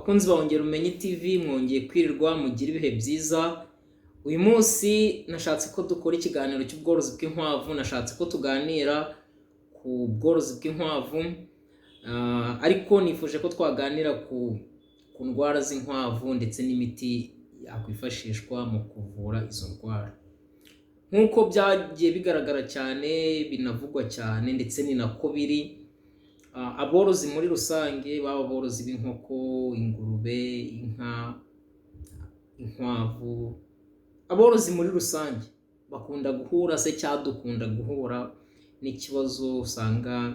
Bakunzi bongera umenye TV mwongeye kwirirwa mugira ibihe byiza. Uyu munsi nashatse ko dukora ikiganiro cy'ubworozi bw'inkwavu, nashatse ko tuganira ku bworozi bw'inkwavu, ariko nifuje ko twaganira ku ndwara z'inkwavu ndetse n'imiti yakwifashishwa mu kuvura izo ndwara. Nk'uko byagiye bigaragara cyane, binavugwa cyane ndetse ni nako biri, aborozi muri rusange, baba aborozi b'inkoko, ingurube, inka, inkwavu, aborozi muri rusange bakunda guhura cyangwa dukunda guhura n'ikibazo. Usanga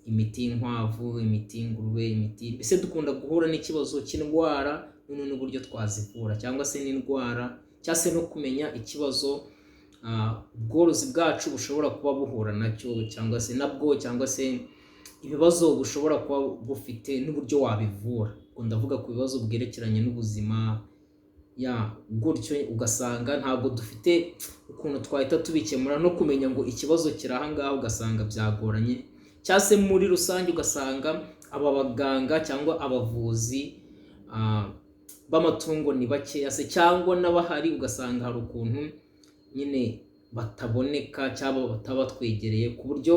imiti y'inkwavu, imiti y'ingurube, mbese dukunda guhura n'ikibazo cy'indwara n'uburyo twazivura, cyangwa se n'indwara, cyangwa se no kumenya ikibazo ubworozi bwacu bushobora kuba buhura nacyo, cyangwa se ibibazo bushobora kuba bufite n'uburyo wabivura. Ndavuga ku bibazo bwerekeranye n'ubuzima, gutyo ugasanga ntabwo dufite ukuntu twahita tubikemura, no kumenya ngo ikibazo kiri aha ngaha ugasanga byagoranye, cyangwa se muri rusange ugasanga aba baganga cyangwa abavuzi b'amatungo ni bakeya se, cyangwa n'abahari ugasanga hari ukuntu nyine bataboneka cyangwa bataba batwegereye, ku buryo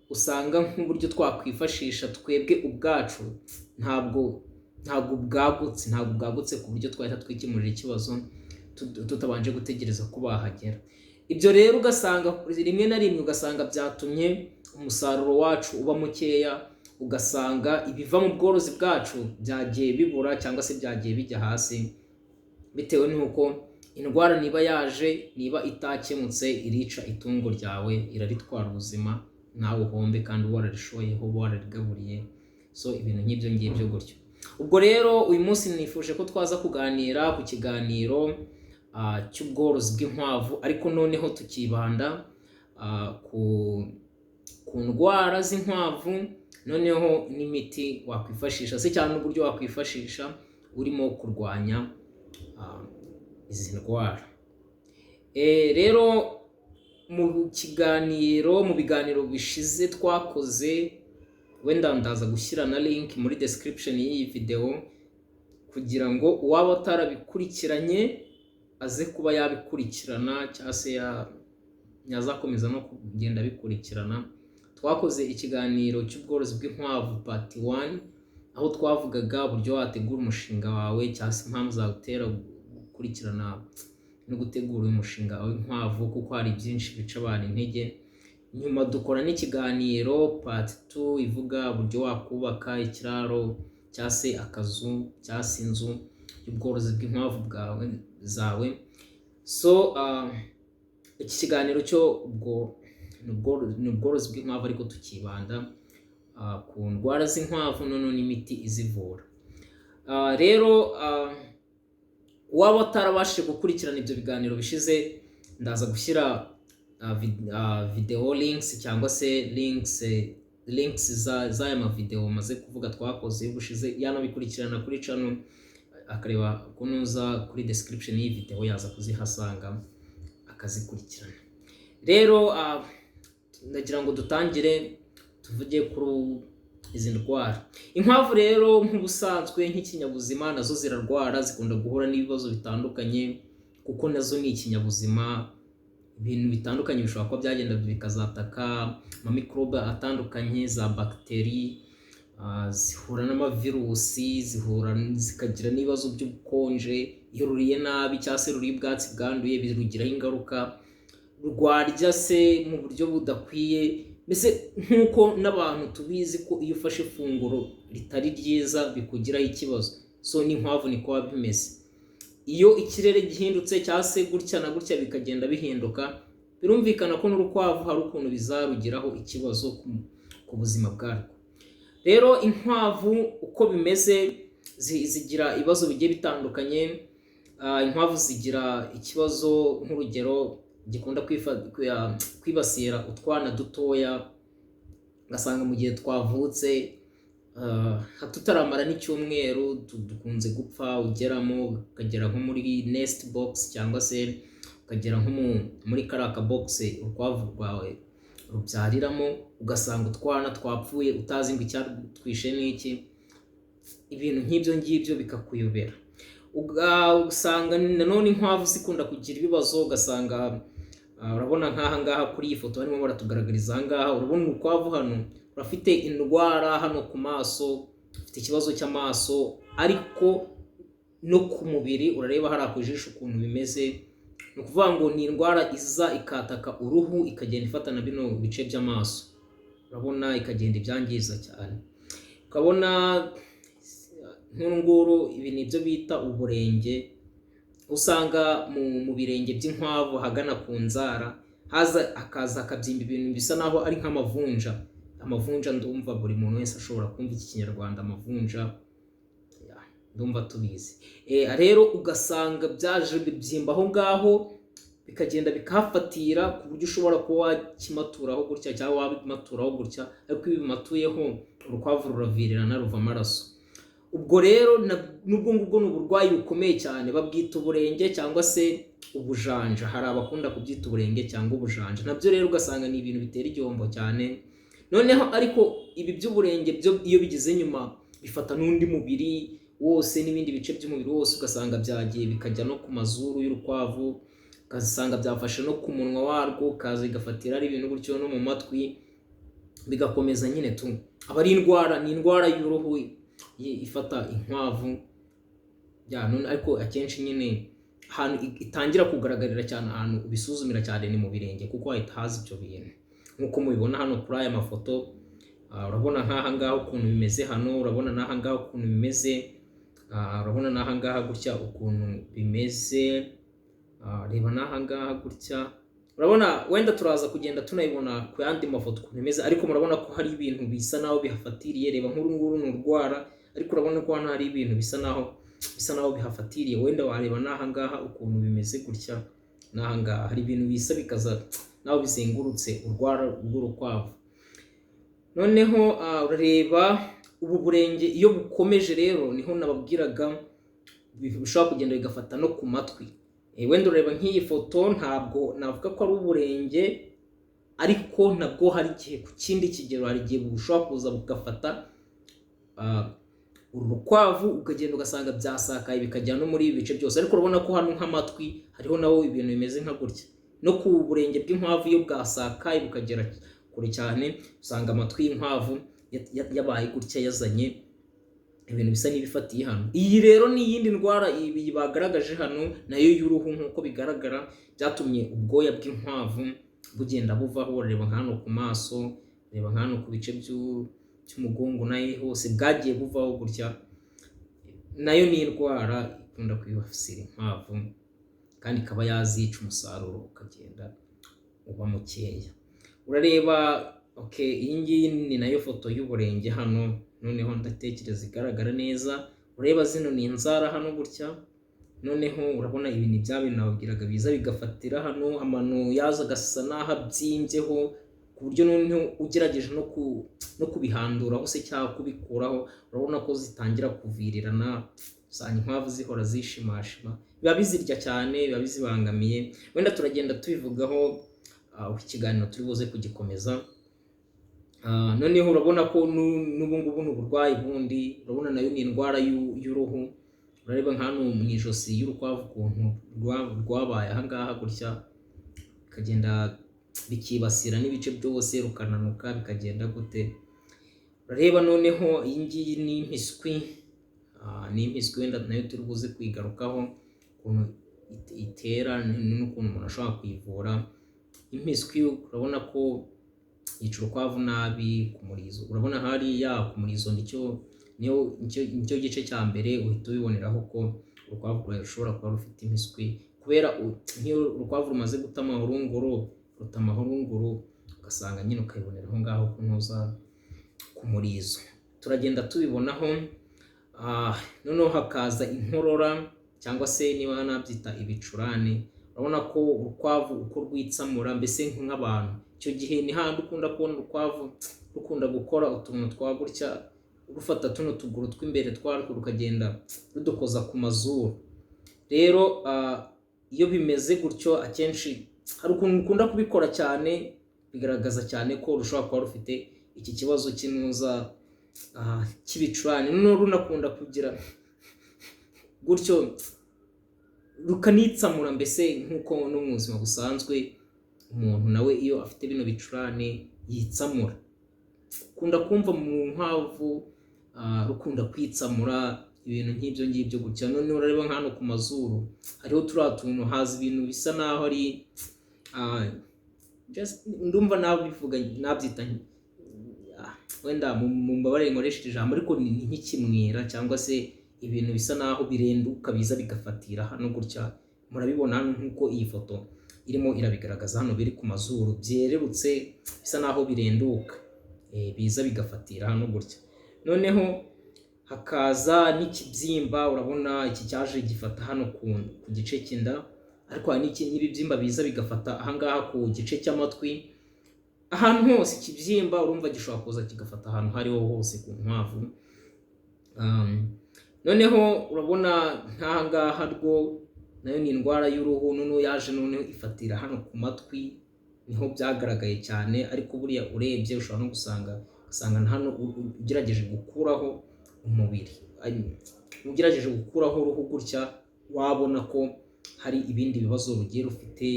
usanga nk'uburyo twakwifashisha twebwe ubwacu ntabwo bwagutse ku buryo twahita twikemurira ikibazo tutabanje gutegereza ko bahagera. Ibyo rero ugasanga rimwe na rimwe ugasanga byatumye umusaruro wacu uba mukeya, ugasanga ibiva mu bworozi bwacu byagiye bibura cyangwa se byagiye bijya hasi, bitewe n'uko indwara niba yaje, niba itakemutse, irica itungo ryawe, iraritwara ubuzima, nawe uhombe kandi wararishoyeho, wararigaburiye. Ibintu nk'ibyo ngibyo gutyo. Ubwo rero uyu munsi nifuje ko twaza kuganira ku kiganiro cy'ubworozi bw'inkwavu, ariko noneho tukibanda ku ndwara z'inkwavu, noneho n'imiti wakwifashisha se, cyangwa n'uburyo wakwifashisha urimo kurwanya izi ndwara. Rero mu biganiro bishize twakoze, wenda ndaza gushyira na link muri description y'iyi video, kugira ngo uwaba atarabikurikiranye aze kuba yabikurikirana, cyangwa se yazakomeza no kugenda abikurikirana. Twakoze ikiganiro cy'ubworozi bw'inkwavu part 1, aho twavugaga uburyo wategura umushinga wawe, cyangwa se impamvu zagutera gukurikirana no gutegura umushinga w'inkwavu, kuko hari byinshi bica abantu intege. Nyuma dukora n'ikiganiro part 2 ivuga uburyo wakubaka ikiraro, cyangwa se akazu, cyangwa se inzu y'ubworozi bw'inkwavu zawe. Iki kiganiro cyo ni ubworozi bw'inkwavu, ariko tukibanda ku ndwara z'inkwavu n'imiti izivura. Rero waba utarabashije gukurikirana ibyo biganiro bishize, ndaza gushyira video links, cyangwa se links z'aya mavideo maze kuvuga twakoze y'ubushize. Yanabikurikirana kuri channel, akareba kunoza kuri description y'iyi video, yaza kuzihasanga akazikurikirana. Rero ndagira ngo dutangire tuvuge kuri izi ndwara. Inkwavu rero nk'ubusanzwe nk'ikinyabuzima, nazo zirarwara, zikunda guhura n'ibibazo bitandukanye, kuko nazo ni ikinyabuzima. Ibintu bitandukanye bishobora kuba byagenda bikazataka amamikrobe atandukanye, za bagiteri, zihura n'amavirusi, zikagira n'ibibazo by'ubukonje. Iyo ruriye nabi cyangwa se ruriye ubwatsi bwanduye, birugiraho ingaruka. Rwarya se mu buryo budakwiye, mbese nk'uko n'abantu tubizi ko iyo ufashe ifunguro ritari ryiza bikugiraho ikibazo, n'inkwavu niko biba bimeze. Iyo ikirere gihindutse cyangwa se gutya na gutya bikagenda bihinduka, birumvikana ko n'urukwavu hari ukuntu bizarugiraho ikibazo ku buzima bwarwo. Rero inkwavu uko bimeze, zigira ibibazo bigiye bitandukanye. Inkwavu zigira ikibazo, nk'urugero, gikunda kwibasira utwana dutoya, ugasanga mu gihe twavutse tutaramara n'icyumweru dukunze gupfa. Ugeramo ukagera nko muri nest box, cyangwa se ukagera nko muri kariya box urukwavu rwawe rubyariramo, ugasanga utwana twapfuye utazi ngo icyatwishe n'iki. ibintu nk'ibyo ngibyo bikakuyobera. Ugasanga nanone inkwavu zikunda kugira ibibazo, ugasanga urabona nk'aha ngaha kuri iyi foto barimo baratugaragariza aha ngaha, urabona urukwavu hano rurafite indwara hano ku maso, ufite ikibazo cy'amaso, ariko no ku mubiri urareba hari ku jisho ukuntu bimeze. Ni ukuvuga ngo ni indwara iza ikataka uruhu ikagenda ifatana bino bice by'amaso, urabona ikagenda ibyangiza cyane. Ukabona nk'urunguru ibi ni ibyo bita uburenge, usanga mu birenge by'inkwavu hagana ku nzara hakaza hakabyimba ibintu bisa naho ari nk'amavunja. Amavunja ndumva buri muntu wese ashobora kumva iki Kinyarwanda, amavunja ndumva tubizi. Rero ugasanga byaje bibyimba aho ngaho, bikagenda bikahafatira ku buryo ushobora kuba wakimaturaho gutya cyangwa wabimaturaho gutya, ariko iyo bimatuyeho urukwavu ruravirirana ruva amaraso. Ubwo rero nubwo ngubwo ni uburwayi bukomeye cyane, babwita uburenge cyangwa se ubujanja. Hari abakunda kubyita uburenge cyangwa ubujanja, nabyo rero ugasanga ni ibintu bitera igihombo cyane. Noneho ariko ibi by'uburenge byo iyo bigeze nyuma bifata n'undi mubiri wose n'ibindi bice by'umubiri wose, ugasanga byagiye bikajya no ku mazuru y'urukwavu, ugasanga byafashe no ku munwa warwo, kaza igafatira ari ibintu gutyo no mu matwi, bigakomeza nyine aba ari indwara, ni indwara y'uruhu ifata inkwavu. Ariko akenshi nyine ahantu itangira kugaragarira cyane, ahantu ubisuzumira cyane ni mu birenge, kuko hahita haza ibyo bintu nk'uko mubibona hano kuri aya mafoto. Urabona nk'aha ngaha ukuntu bimeze hano, urabona n'aha ngaha ukuntu bimeze, urabona n'aha ngaha gutya ukuntu bimeze, reba n'aha ngaha gutya. Urabona wenda turaza kugenda tunayibona ku yandi mafoto ukuntu bimeze, ariko murabona ko hari ibintu bisa naho bihafatiriye. Reba nk'urunguru ni urwara, ariko urabona ko hano hari ibintu bisa naho bihafatiriye. Wenda wareba n'aha ngaha ukuntu bimeze gutya, n'aha ngaha hari ibintu bisa bikaza naho bizengurutse urwara rw'urukwavu. Noneho urareba ubu burenge iyo bukomeje rero, niho nababwiraga bishobora kugenda bigafata no ku matwi. Wenda ureba nk'iyi foto ntabwo navuga ko ari uburenge, ariko nabwo hari igihe ku kindi kigero, hari igihe bushobora kuza bugafata urukwavu, ukagenda ugasanga byasakaye bikajya no muri ibi bice byose. Ariko urabona ko hano nk'amatwi hariho naho ibintu bimeze nka gutya. No ku burenge bw'inkwavu iyo bwasakaye bukagera kure cyane, usanga amatwi y'inkwavu yabaye gutya, yazanye ibintu bisa n'ibifatiye hano. Iyi rero ni iyindi ndwara ibi bagaragaje hano, nayo y'uruhu nk'uko bigaragara, byatumye ubwoya bw'inkwavu bugenda buvaho. Reba hano ku maso, reba hano ku bice cy'umugongo, nayo hose bwagiye buvaho gutya. Nayo ni indwara ikunda kwibasira inkwavu, kandi ikaba yazica umusaruro ukagenda uba mukeya. Urareba iyi ngiyi ni nayo foto y'uburenge hano, noneho ndatekereza igaragara neza. Ureba zino ni inzara hano gutya, noneho urabona ibi ni bya bintu nababwiraga biza bigafatira hano, amano yaza agasa n'aho abyimbyeho, ku buryo noneho ugerageje no kubihanduraho se cyangwa kubikuraho, urabona ko zitangira kuvirirana, usanga inkwavu zihora zishimashima, biba bizirya cyane, biba bizibangamiye. Wenda turagenda tubivugaho ikiganiro turi buze kugikomeza. Noneho urabona ko n'ubu ngubu ni uburwayi bundi, urabona nayo ni indwara y'uruhu. Urareba nk'hano mu ijosi y'urukwavu ukuntu rwabaye aha ngaha gutya, bikagenda bikibasira n'ibice byose, rukananuka bikagenda gute. Urareba noneho iyi ngiyi ni impiswi, wenda nayo turi buze kwigarukaho ukuntu itera n'ukuntu umuntu ashobora kuyivura. Impiswi urabona ko yica urukwavu nabi ku murizo. Urabona hariya ku murizo nicyo gice cya mbere uhita ubiboneraho ko urukwavu rushobora kuba rufite impiswi, kubera nk'iyo urukwavu rumaze guta amahurunguru, ugasanga nyine ukayiboneraho ngaho kunoza ku murizo. Turagenda tubibonaho. Noneho hakaza inkorora, cyangwa se niba nabyita ibicurane. Urabona ko urukwavu uko rwitsamura, mbese nk'abantu, icyo gihe ni handi ukunda kubona urukwavu rukunda gukora utuntu twa gutya, rufata tuno tuguru tw'imbere twarwo rukagenda rudukoza ku mazuru. Rero iyo bimeze gutyo, akenshi hari ukuntu rukunda kubikora cyane, bigaragaza cyane ko rushobora kuba rufite iki kibazo cy'inuza cy'ibicurane, noneho runakunda kugira gutyo rukanitsamura, mbese nk'uko no mu buzima busanzwe umuntu nawe iyo afite bino bicurane yitsamura. Ukunda kumva mu nkwavu rukunda kwitsamura ibintu nk'ibyo ngibyo gutya. Noneho urareba nk'hano ku mazuru hariho turiya tuntu, haza ibintu bisa naho ari ndumva nabivuga nabyita wenda mu mbabare nkoresheje ijambo, ariko ni nk'ikimwira cyangwa se ibintu bisa naho birenduka biza bigafatira hano gutya. Murabibona hano nk'uko iyi foto irimo irabigaragaza, hano biri ku mazuru byererutse bisa naho birenduka biza bigafatira hano gutya. Noneho hakaza n'ikibyimba, urabona iki cyaje gifata hano ku gice cy'inda, ariko hari n'ibibyimba biza bigafata ahangaha ku gice cy'amatwi. Ahantu hose ikibyimba urumva gishobora kuza kigafata ahantu hariho hose ku nkwavu. Noneho urabona nk'ahangaha rwo nayo ni indwara y'uruhu, noneho yaje noneho ifatira hano ku matwi, niho byagaragaye cyane. Ariko buriya urebye ushobora no gusanga hano ugerageje gukuraho umubiri, ugerageje gukuraho uruhu gutya, wabona ko hari ibindi bibazo rugiye rufite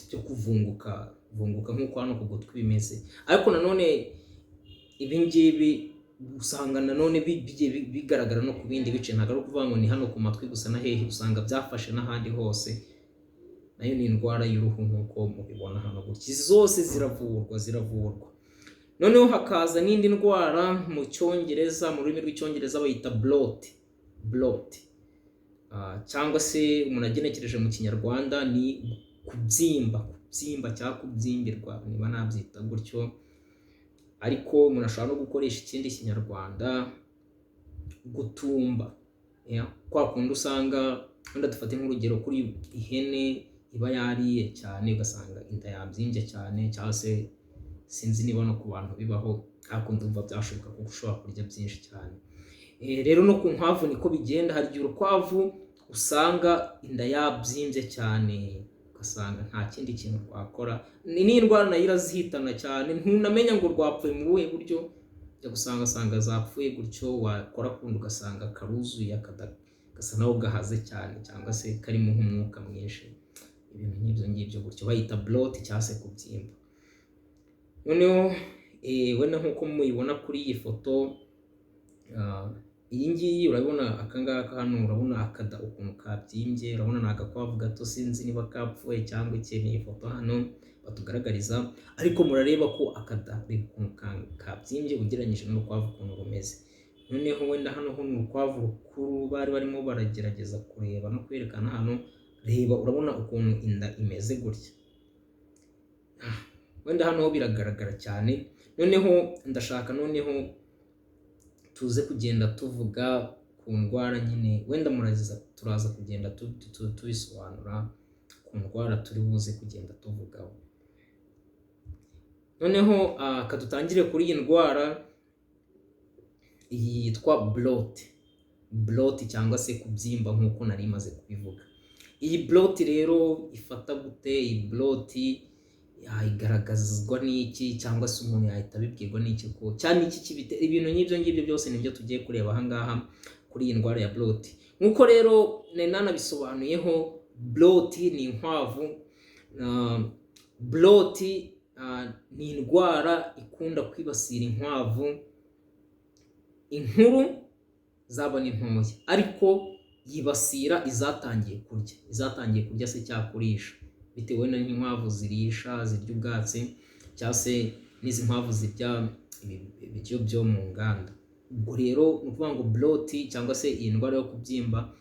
byo kuvunguka nk'uko hano ku gutwi bimeze. Ariko nanone ibingibi usanga nanone bigaragara no ku bindi bice, ntabwo ari ukuvuga ngo ni hano ku matwi gusa, na hehe usanga byafashe n'ahandi hose. Nayo ni indwara y'uruhu nk'uko mubibona hano gutya. Izi zose ziravurwa. Noneho hakaza n'indi ndwara mu cyongereza, mu rurimi rw'icyongereza bayita bloat, cyangwa se umuntu agenekereje mu kinyarwanda ni kubyimba cyangwa kubyimbirwa, niba nabyita gutyo. Ariko umuntu ashobora no gukoresha ikindi kinyarwanda, gutumba, kwa kundi usanga wenda dufate nk'urugero kuri ihene iba yariye cyane, ugasanga inda yabyimbye cyane, cyangwa se sinzi niba no ku bantu bibaho, ariko ndumva byashoboka kuko ushobora kurya byinshi cyane. Rero no ku nkwavu niko bigenda. Hari igihe urukwavu usanga inda yabyimbye cyane, ugasanga nta kindi kintu rwakora. Ni indwara nayo irazihitana cyane, ntunamenya ngo rwapfuye mu buhe buryo, ujya gusanga zapfuye gutyo, wakora kundi ugasanga karuzuye, gasa naho gahaze cyane, cyangwa se karimo nk'umwuka mwinshi. Ibintu nk'ibyo ngibyo gutyo bayita bloat cyangwa se kubyimba. Noneho wenda nk'uko muyibona kuri iyi foto, iyi ngiyi urabona akangaka hano, urabona akada ukuntu kabyimbye, urabona ni agakwavu gato, sinzi niba kapfuye cyangwa iki. Ni ifoto hano batugaragariza, ariko murareba ko akada reba ukuntu kabyimbye ugereranyije n'urukwavu ukuntu rumeze. Noneho wenda hano ho ni urukwavu rukuru bari barimo baragerageza kureba no kwerekana hano. Reba urabona ukuntu inda imeze gutya, wenda hano ho biragaragara cyane. Noneho ndashaka noneho tuze kugenda tuvuga ku ndwara nyine, wenda turaza kugenda tubisobanura ku ndwara turi buze kugenda tuvugaho. Noneho kadutangire kuri iyi ndwara yitwa bloat cyangwa se kubyimba nk'uko nari maze kubivuga. Iyi bloat rero ifata gute? Iyi bloat igaragazwa n'iki, cyangwa se umuntu yahita abibwirwa n'iki ko cyane iki kibitera? Ibintu nk'ibyo ngibyo byose nibyo tugiye kureba ahangaha kuri iyi ndwara ya bloat. Nk'uko rero nanabisobanuyeho, bloat ni inkwavu. Bloat ni indwara ikunda kwibasira inkwavu inkuru zaba n'intoya, ariko yibasira izatangiye kurya se cyakurisha, bitewe n'inkwavu zirisha, zirya ubwatsi, cyangwa se n'izi nkwavu zirya ibiryo byo mu nganda. Ubwo rero ni ukuvuga ngo bloat cyangwa se iyi ndwara yo kubyimba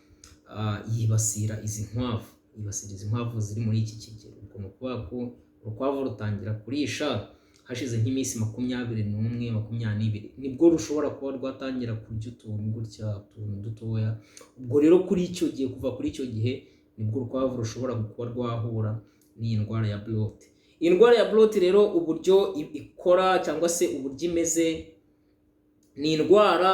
yibasira izi nkwavu ziri muri iki kigero. Ubwo ni ukuvuga ko urukwavu rutangira kurisha hashize nk'iminsi 21-22, nibwo rushobora kuba rwatangira kurya utuntu gutya, utuntu dutoya. Ubwo rero kuva kuri icyo gihe nibwo urukwavu rushobora kuba rwahura n'iyi ndwara ya bloat. Iyi ndwara ya bloat rero uburyo ikora cyangwa se uburyo imeze, ni indwara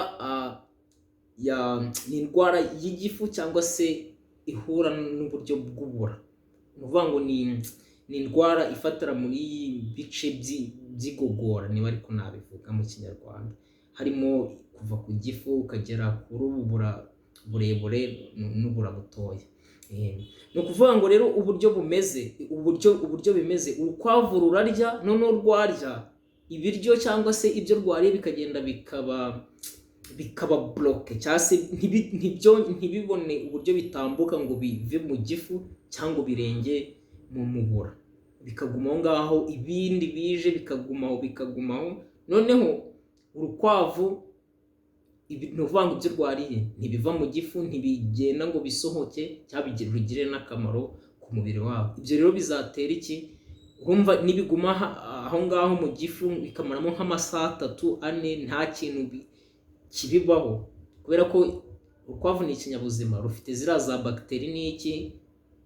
y'igifu cyangwa se ihura n'uburyo bw'ubura. Ni ukuvuga ngo ni indwara ifatira muri bice by'igogora, niba ariko nabivuga mu kinyarwanda. harimo kuva ku gifu ukagera kuri ubura burebure n'ubura butoya. Ni ukuvuga ngo rero uburyo bimeze, urukwavu rurarya, noneho rwarya ibiryo cyangwa se ibyo rwariye bikagenda bikaba bloke cyangwa se ntibibone uburyo bitambuka ngo bive mu gifu cyangwa birenge mu mubura, bikagumaho ngaho, ibindi bije bikagumaho. Noneho urukwavu ni ukuvuga ngo ibyo rwariye ntibiva mu gifu, ntibigenda ngo bisohoke cyangwa bigire n'akamaro ku mubiri wabo. Ibyo rero bizatera iki? Urumva nibiguma aho ngaho mu gifu bikamaramo nk'amasaha 3-4 nta kintu kibibaho, kubera ko urukwavu ni ikinyabuzima, rufite ziriya za bagiteri n'iki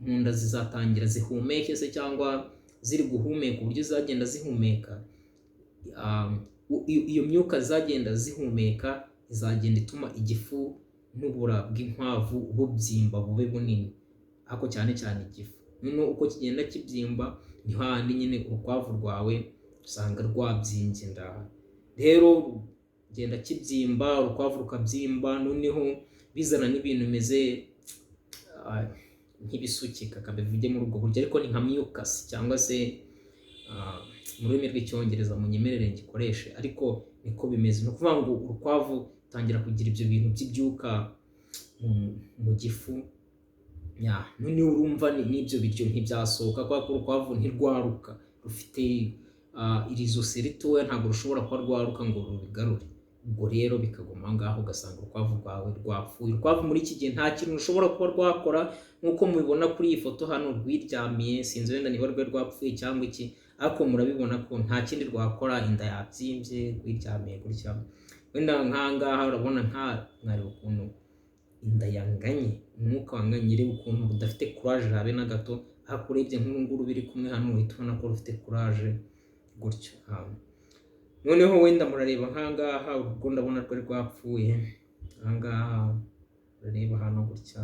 mu nda, zizatangira zihumeke se cyangwa ziri guhumeka, uburyo zagenda zihumeka, iyo myuka zagenda zihumeka izagenda ituma igifu n'ubura bw'inkwavu bubyimba bube bunini, ariko cyane igifu. Noneho uko kigenda kibyimba ni hahandi nyine urukwavu rwawe usanga rwabyimbye inda. Rero genda kibyimba, urukwavu rukabyimba, noneho bizana n'ibintu bimeze nk'ibisukika, kabivuge muri ubwo buryo, ariko ni nka mucus cyangwa se mu rurimi rw'icyongereza munyemerere ngikoreshe, ariko niko bimeze. Ni ukuvuga ngo urukwavu tangira kugira ibyo bintu by'ibyuka mu gifu, noneho urumva n'ibyo biryo ntibyasohoka, kubera ko urukwavu ntirwaruka, rufite iri zosi ritoya, ntabwo rushobora kuba rwaruka ngo rubigarure. Ubwo rero bikaguma ngaho, ugasanga urukwavu rwawe rwapfuye. Urukwavu muri iki gihe nta kintu rushobora kuba rwakora, nk'uko mubibona kuri iyi foto hano rwiryamiye, sinzi wenda niba rwari rwapfuye cyangwa iki, ariko murabibona ko nta kindi rwakora, inda yabyimbye, rwiryamiye gutya. Wenda nk'ahangaha urabona mwareba ukuntu inda yanganye, umwuka wanganye, reba ukuntu rudafite courage habe na gato, ariko urebye nk'urunguru biri kumwe hano uhita ubona ko rufite courage gutyo. Noneho wenda murareba nk'ahangaha, ubwo ndabona rwari rwapfuye, ahangaha urareba hano gutya.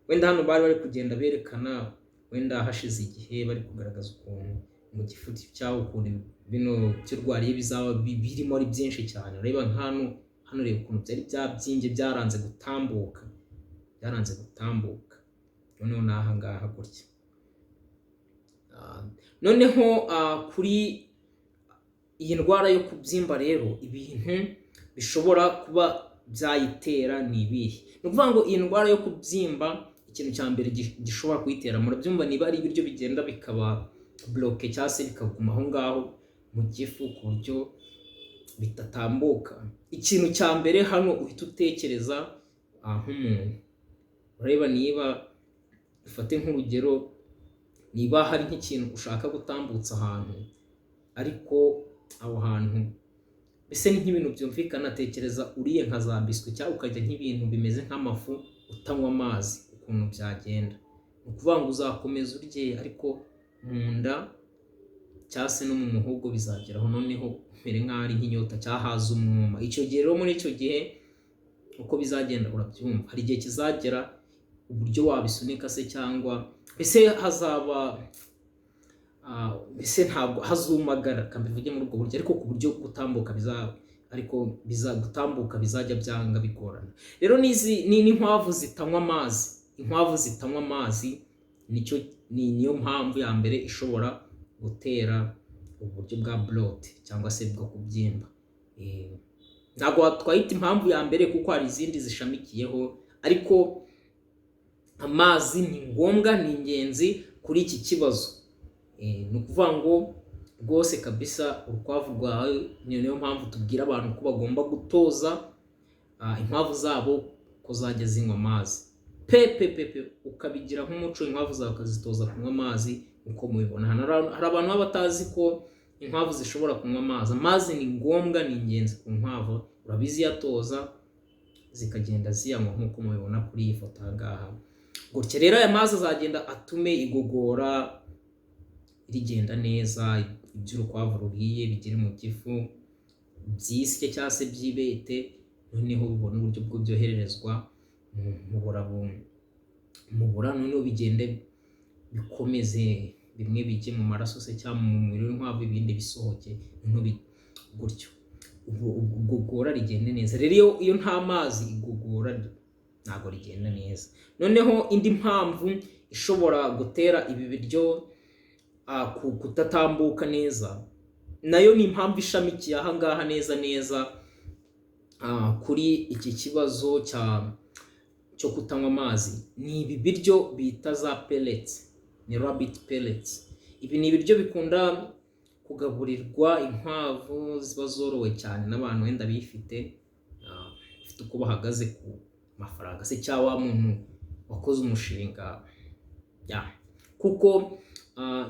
Wenda hano bari kugenda berekana wenda hashize igihe, bari kugaragaza ukuntu mu gifu cyawo ukuntu bino byo rwariye bizaba birimo ari byinshi cyane. Ureba hano reba ukuntu byari byabyimbye, byaranze gutambuka. Noneho n'ahangaha gutya. Noneho kuri iyi ndwara yo kubyimba rero, ibintu bishobora kuba byayitera ni ibihe? Ni ukuvuga ngo iyi ndwara yo kubyimba, ikintu cya mbere gishobora kuyitera, murabyumva, niba ari ibiryo bigenda bikaba bloke cyangwa se bikaguma aho ngaho mu gifu ku buryo bitatambuka. Ikintu cya mbere hano uhita utekereza nk'umuntu, ureba niba ufate nk'urugero, niba hari nk'ikintu ushaka gutambutsa ahantu, ariko aho hantu mbese ni nk'ibintu byumvikana, tekereza uriye nka za biswi cyangwa ukarya nk'ibintu bimeze nk'amafu utanywa amazi, ukuntu byagenda. Ni ukuvuga ngo uzakomeza urye, ariko mu nda cyangwa se no mu muhogo bizageraho noneho umere nk'aho ari nk'inyota cyangwa haza umwuma. Icyo gihe rero, muri icyo gihe uko bizagenda urabyumva, hari igihe kizagera uburyo wabisunika se, cyangwa mbese hazaba mbese ntabwo hazumagara, kambivuge muri ubwo buryo, ariko ku buryo gutambuka gutambuka bizajya byanga bigorana. Rero n'inkwavu zitanywa amazi, niyo mpamvu ya mbere ishobora gutera uburyo bwa bloat cyangwa se bwo kubyimba. Ntabwo twahita impamvu ya mbere kuko hari izindi zishamikiyeho, ariko amazi ni ngombwa, ni ingenzi kuri iki kibazo. Ni ukuvuga ngo rwose kabisa urukwavu rwawe, niyo mpamvu tubwira abantu ko bagomba gutoza inkwavu zabo ko zajya zinywa amazi, ukabigira nk'umuco. Inkwavu zawe ukazitoza kunywa amazi uko mubibona hano. Hari abantu baba batazi ko inkwavu zishobora kunywa amazi. Amazi ni ngombwa, ni ingenzi ku nkwavu, urabiziyatoza zikagenda ziyanywa nk'uko mubibona kuri iyi foto ahangaha gutya. Rero aya mazi azagenda atume igogora rigenda neza, iby'urukwavu ruriye bigere mu gifu byisye cyangwa se byibete, noneho bibona uburyo bwo byohererezwa mu bura, noneho bigende bikomeze, bimwe bijye mu maraso se cyangwa mu mubiri w'inkwavu, ibindi bisohoke, noneho gutyo. igogora rigende neza. Rero iyo nta mazi igogora ntabwo rigenda neza. Noneho indi mpamvu ishobora gutera ibi biryo kutatambuka neza, nayo ni impamvu ishamikiye aha ngaha neza kuri iki kibazo cyo kutanywa amazi. Ni ibi biryo bita za pellets, ni rabbit pellets. Ibi ni ibiryo bikunda kugaburirwa inkwavu ziba zorowe cyane n'abantu wenda bifite uko bahagaze ku mafaranga se cyangwa wa muntu wakoze umushinga kuko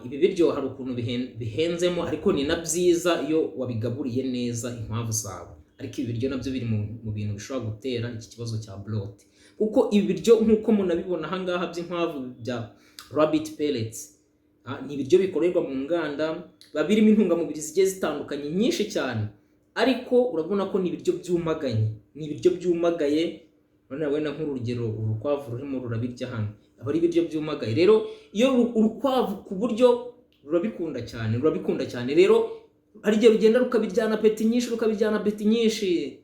ibi biryo hari ukuntu bihenzemo, ariko ni na byiza iyo wabigaburiye neza inkwavu zawe. Ariko ibi biryo nabyo biri mu bintu bishobora gutera iki kibazo cya bloat, kuko ibi biryo nk'uko munabibona aha ngaha by'inkwavu bya rabbit pellets ni ibiryo bikorerwa mu nganda, biba birimo intungamubiri zigiye zitandukanye nyinshi cyane, ariko urabona ko ni ibiryo byumaganye, ni ibiryo byumagaye. Urabona wenda nk'urugero urukwavu rurimo rurabirya hano, aba ari ibiryo byumagaye. Rero iyo urukwavu ku buryo rurabikunda cyane, rero hari igihe rugenda rukabiryana apeti nyinshi,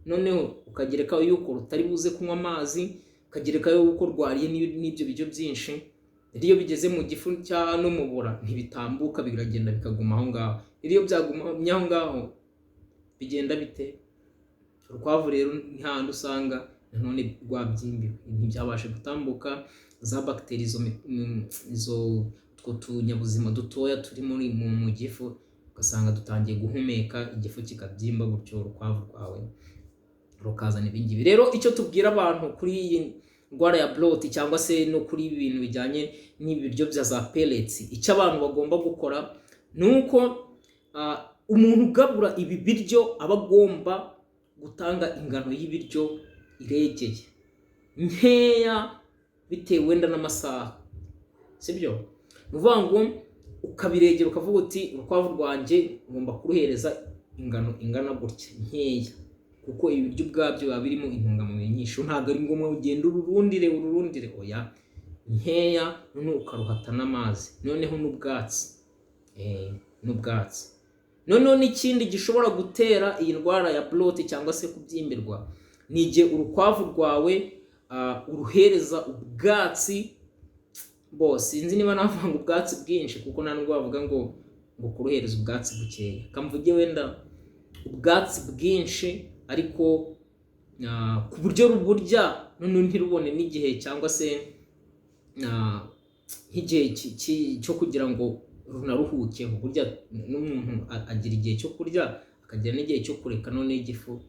noneho ukagerekaho yuko rutari buze kunywa amazi, ukagerekaho yuko rwariye n'ibyo biryo byinshi. Iyo bigeze mu gifu cya no mubura ntibitambuka, biragenda bikaguma aho ngaho. Iyo byagumye aho ngaho bigenda bite? Urukwavu rero ni handi usanga nanone rwabyimbiwe, ntibyabashe gutambuka. Za bagiteri izo tunyabuzima dutoya turi mu gifu, ugasanga dutangiye guhumeka, igifu kikabyimba, gutyo urukwavu rwawe rukazana ibingibi. Rero icyo tubwira abantu kuri iyi ndwara ya bloat cyangwa se no kuri ibintu bijyanye n'ibiryo bya za pellets, icyo abantu bagomba gukora ni uko umuntu ugabura ibi biryo aba agomba gutanga ingano y'ibiryo iregeye nkeya bitewe wenda n'amasaha, sibyo? Ni ukuvuga ngo ukabiregera ukavuga uti urukwavu rwanjye ngomba kuruhereza ingano ingana gutya nkeya, kuko ibiryo ubwabyo biba birimo intungamubiri nyinshi. Ntabwo ari ngombwa ugenda ururundire, oya, nkeya. Noneho ukaruhata n'amazi, noneho n'ubwatsi. Noneho n'ikindi gishobora gutera iyi ndwara ya bloat cyangwa se kubyimbirwa, ni igihe urukwavu rwawe uruhereza ubwatsi, sinzi niba navuga ngo ubwatsi bwinshi, kuko nta nubwo bavuga ngo kuruhereza ubwatsi bukeya. Kamvuge wenda ubwatsi bwinshi, ariko ku buryo ruburya noneho ntirubone n'igihe cyangwa se nk'igihe cyo kugira ngo runaruhukeho. Burya n'umuntu agira igihe cyo kurya, akagira n'igihe cyo kureka, none igifu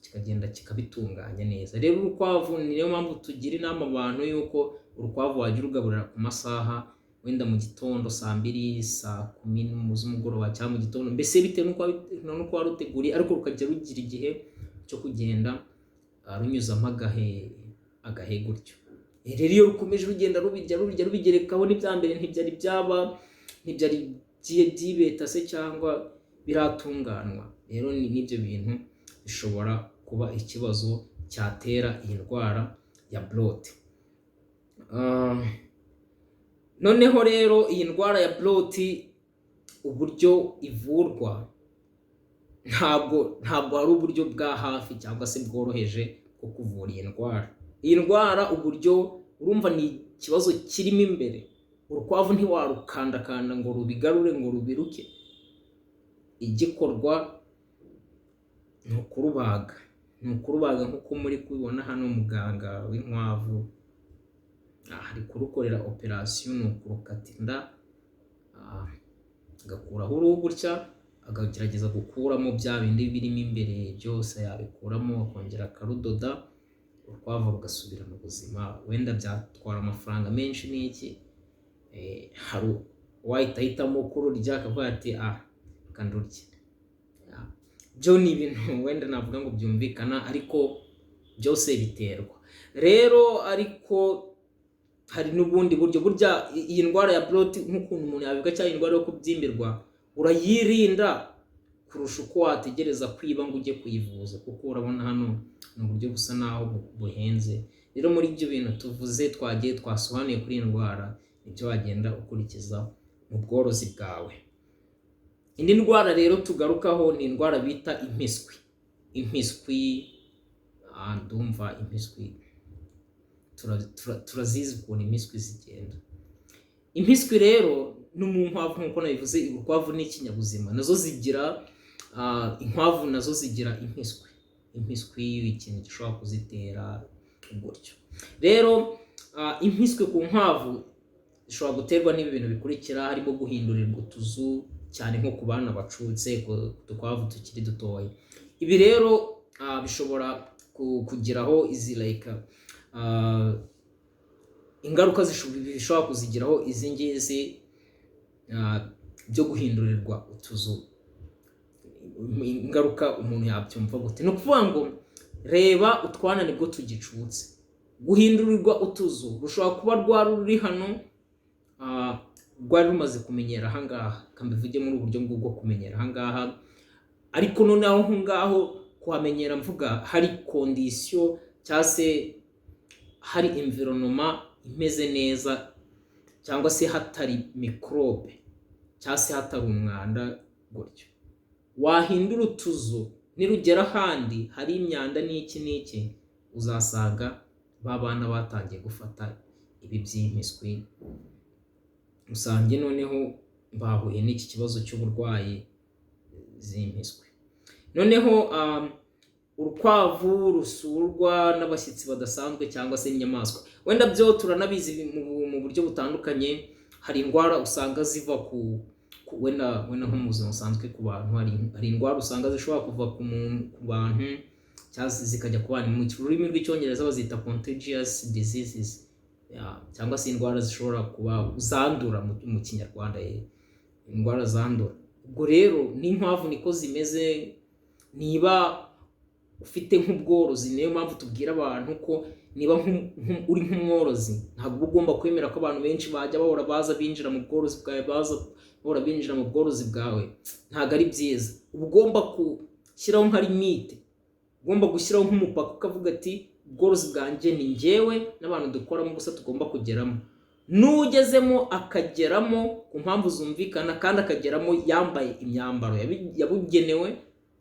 kikagenda kikabitunganya neza. Rero urukwavu, niyo mpamvu tugira inama abantu yuko urukwavu wajya urugaburira ku masaha wenda mu gitondo saa 2, saa 10 z'umugoroba cyangwa mu gitondo, mbese bitewe n'uko waruteguriye, ariko rukajya rugira igihe cyo kugenda runyuzamo agahe gutyo. Rero iyo rukomeje rugenda rubigerekaho n'ibya mbere ntibyari byibeta se cyangwa biratunganywa, rero n'ibyo bintu bishobora kuba ikibazo cyatera iyi ndwara ya bloat. Noneho rero iyi ndwara ya bloat uburyo ivurwa ntabwo hari uburyo bwa hafi cyangwa se bworoheje bwo kuvura iyi ndwara. Iyi ndwara uburyo urumva ni ikibazo kirimo imbere. Urukwavu ntiwarukandakanda ngo rubigarure ngo rubiruke. Igikorwa ni ukurubaga nk'uko muri kubibona hano. Muganga w'inkwavu ari kurukorera operation, ni ukurukata inda, agakuraho uruhu gutya, agagerageza gukuramo bya bindi birimo imbere byose, yabikuramo akongera akarudoda, urukwavu rugasubira mu buzima. Wenda byatwara amafaranga menshi n'iki, hari uwahita ahitamo kururya akavuga ati kandurye. Byo ni ibintu wenda navuga ngo byumvikana, ariko byose biterwa. Rero ariko hari n'ubundi buryo. Burya iyi ndwara ya bloat nk'ukuntu umuntu yabivuga, cyangwa indwara yo kubyimbirwa, urayirinda kurusha uko wategereza kwiba ngo ujye kuyivuza, kuko urabona hano ni uburyo busa naho buhenze. Rero muri ibyo bintu tuvuze twasobanuye kuri iyi ndwara, ibyo wagenda ukurikiza mu bworozi bwawe. Indi ndwara rero tugarukaho ni indwara bita impiswi. impiswi, ndumva impiswi turazizi ukuntu impiswi zigenda. Impiswi rero no mu nkwavu nk'uko nabivuze, urukwavu ni ikinyabuzima, nazo zigira inkwavu nazo zigira impiswi ikintu gishobora kuzitera gutyo. Rero impiswi ku nkwavu zishobora guterwa n'ibi bintu bikurikira, harimo guhindurirwa utuzu cyane nko ku bana bacutse, ku dukwavu tukiri dutoya. Ibi rero bishobora kugiraho izi like ingaruka zishobora kuzigiraho izi ngizi byo guhindurirwa utuzu. Ingaruka umuntu yabyumva gute? Ni ukuvuga ngo reba utwana nibwo tugicutse, guhindurirwa utuzu rushobora kuba rwari ruri hano rwari rumaze kumenyera ahangaha, kambivuge muri uburyo bwo kumenyera ahangaha, ariko noneho aho ngaho kuhamenyera mvuga hari condition cyangwa se hari environnement imeze neza, cyangwa se hatari microbe, cyangwa se hatari umwanda gutyo. Wahindura utuzu nirugera ahandi hari imyanda n'iki uzasanga babana batangiye gufata ibi by'impiswi, usange noneho bahuye n'iki kibazo cy'uburwayi z'impiswi. Noneho urukwavu rusurwa n'abashyitsi badasanzwe cyangwa se inyamaswa, wenda byo turanabizi mu buryo butandukanye. Hari indwara usanga ziva wenda nko mu buzima busanzwe ku bantu, hari indwara usanga zishobora kuva ku bantu cyangwa zikajya ku bana. Mu rurimi rw'icyongereza bazita contagious diseases, cyangwa se indwara zishobora kuba zandura mu kinyarwanda, indwara zandura. Ubwo rero n'inkwavu niko zimeze. Niba ufite nk'ubworozi, niyo mpamvu tubwira abantu ko niba uri nk'umworozi, ntabwo ugomba kwemera ko abantu benshi bajya baza binjira mu bworozi bwawe, ntabwo ari byiza. Uba ugomba gushyiraho nka limite, ugomba gushyiraho nk'umupaka, ukavuga ati ubworozi bwanjye ni njyewe n'abantu dukoramo gusa tugomba kugeramo. N'ugezemo akageramo ku mpamvu zumvikana, kandi akageramo yambaye imyambaro yabugenewe,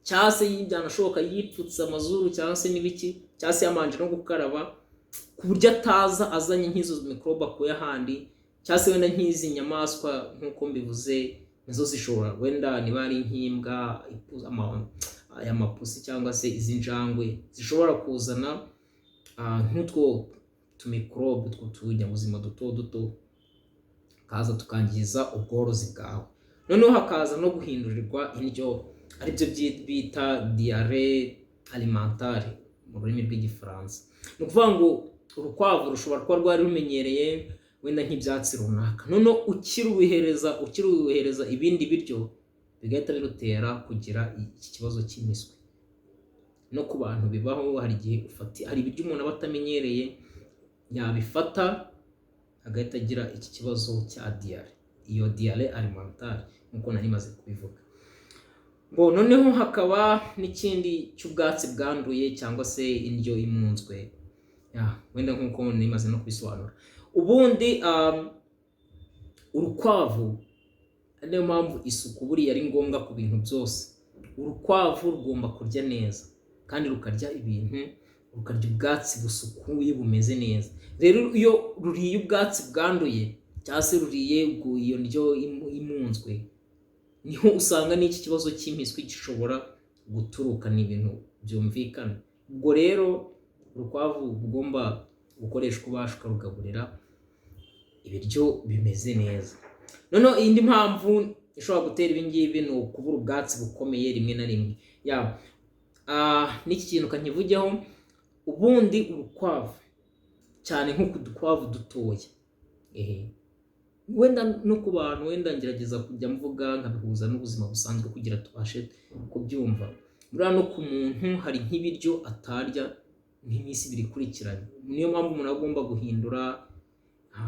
cyangwa se byanashoboka yipfutse amazuru cyangwa se n'ibiki, cyangwa se yamanje no gukaraba, ku buryo ataza azanye nk'izo mikorobe akuye ahandi. Cyangwa se wenda nk'izi nyamaswa nk'uko mbivuze, nazo zishobora wenda niba ari nk'imbwa, aya mapusi cyangwa se izi njangwe, zishobora kuzana nk'utwo tumikorobe tw'utunyabuzima duto kaza tukangiza ubworozi bwawe. Noneho hakaza no guhindurirwa indyo, aribyo bita diarrhée alimentaire mu rurimi rw'igifaransa. Ni ukuvuga ngo urukwavu rushobora kuba rwari rumenyereye wenda nk'ibyatsi runaka, noneho ukiruhereza ibindi biryo, bigahita birutera kugira iki kibazo cy'impiswi. No ku bantu bibaho, hari igihe hari ibiryo umuntu aba atamenyereye, yabifata agahita agira iki kibazo cya diarrhée, iyo diarrhée alimentaire nk'uko nari maze kubivuga. Noneho hakaba n'ikindi cy'ubwatsi bwanduye cyangwa se indyo imunzwe, wenda nk'uko nari maze no kubisobanura. Ubundi urukwavu, niyo mpamvu isuku buriya ari ngombwa ku bintu byose. Urukwavu rugomba kurya neza, kandi rukarya ubwatsi busukuye bumeze neza. Rero iyo ruriye ubwatsi bwanduye cyangwa se ruriye iyo ndyo imunzwe, niho usanga n'iki kibazo cy'impiswi gishobora guturuka. Ni ibintu byumvikana. Ubwo rero urukwavu rugomba gukoreshwa ubasha ukarugaburira ibiryo bimeze neza. Noneho indi mpamvu ishobora gutera ibi ngibi ni ukubura ubwatsi bukomeye rimwe na rimwe. N'iki kintu kankivugeho. Ubundi urukwavu cyane nko ku dukwavu dutoya, wenda no ku bantu, wenda ngerageza kujya mvuga nkabihuza n'ubuzima busanzwe kugira tubashe kubyumva. Buriya no ku muntu hari nk'ibiryo atarya nk'iminsi 2 ikurikiranye. Niyo mpamvu umuntu agomba guhindura.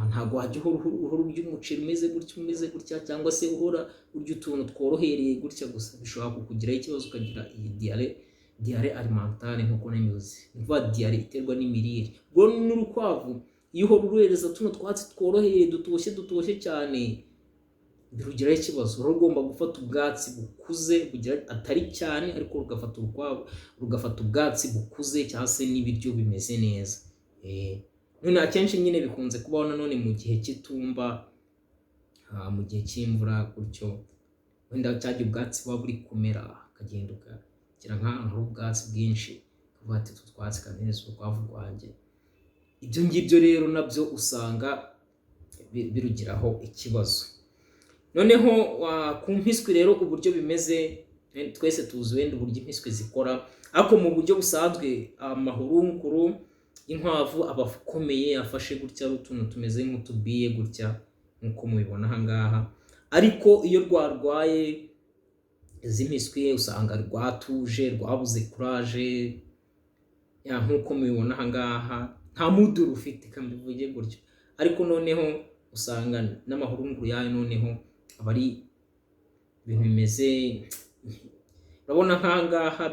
Ntabwo wajya uhora urya umuceri umeze gutya, cyangwa se uhora urya utuntu tworohereye gutya gusa, bishobora kukugiraho ikibazo ukagira iyi diarrhée alimentaire nk'uko nabivuze. Ni ukuvuga diarrhée iterwa n'imirire. Ubwo n'urukwavu iyo uhora uruhereza tuno twatsi tworohereye dutoshye cyane, birugiraho ikibazo. Rero ugomba gufata ubwatsi bukuze atari cyane, ariko rugafata ubwatsi bukuze cyangwa se n'ibiryo bimeze neza. None akenshi nyine bikunze kubaho nanone mu gihe cy'itumba, mu gihe cy'imvura gutyo, wenda cyajya ubwatsi buba buri kumera, ukagenda ukagira nk'ahantu hari ubwatsi bwinshi, ukavuga ati utu twatsi kaneza urukwavu rwanjye. Ibyo ngibyo rero nabyo usanga birugiraho ikibazo. Noneho ku mpiswi rero uburyo bimeze, twese tuzi wenda uburyo impiswi zikora, ariko mu buryo busanzwe amahurunguru inkwavu aba akomeye, afashe gutya ari utuntu tumeze nk'utubiye gutya nk'uko mubibona aha ngaha. Ariko iyo rwarwaye izi mpiswi usanga rwatuje, rwabuze kuraje, nk'uko mubibona aha ngaha, nta mudu rufite, kambivuge gutyo. Ariko noneho usanga n'amahurunguru yayo noneho aba ari ibintu bimeze, urabona nk'aha ngaha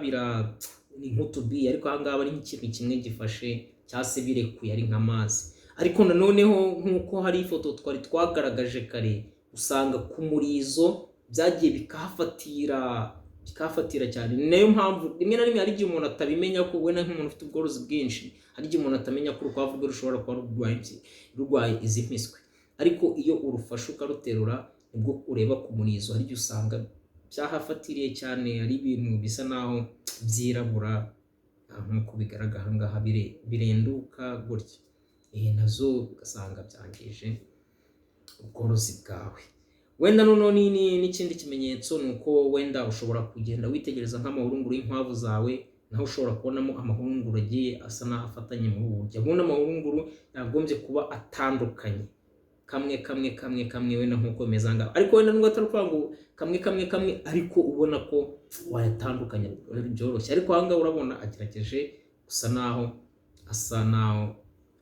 ni nk'utubiye, ariko aha ngaha ari nk'ikintu kimwe gifashe cyangwa se birekuye ari nk'amazi. Ariko nanoneho nk'uko hari ifoto twari twagaragaje kare, usanga ku murizo byagiye bikahafatira cyane. Ni nayo mpamvu rimwe na rimwe hari igihe umuntu atabimenya ko wenda nk'umuntu ufite ubworozi bwinshi, hari igihe umuntu atamenya ko urukwavu rwe rushobora kuba rurwaye izi mpiswi. Ariko iyo urufashe ukaruterura nibwo ureba ku murizo, hari igihe usanga byahafatiriye cyane, ari ibintu bisa naho byirabura nk'uko bigaragara aha ngaha, birenduka gutya. Nazo ugasanga byangije ubworozi bwawe. Wenda noneho n'ikindi kimenyetso ni uko wenda ushobora kugenda witegereza nk'amahurunguru y'inkwavu zawe, naho ushobora kubonamo amahurunguru agiye asa n'afatanye muri ubu buryo. Ubundi amahurunguru yagombye kuba atandukanye, kamwe wenda nk'uko bimeze aha ngaha, ariko wenda nubwo atari ukuvuga ngo kamwe ariko ubona ko wayatandukanya byoroshye. Ariko aha ngaha urabona agerageje asa naho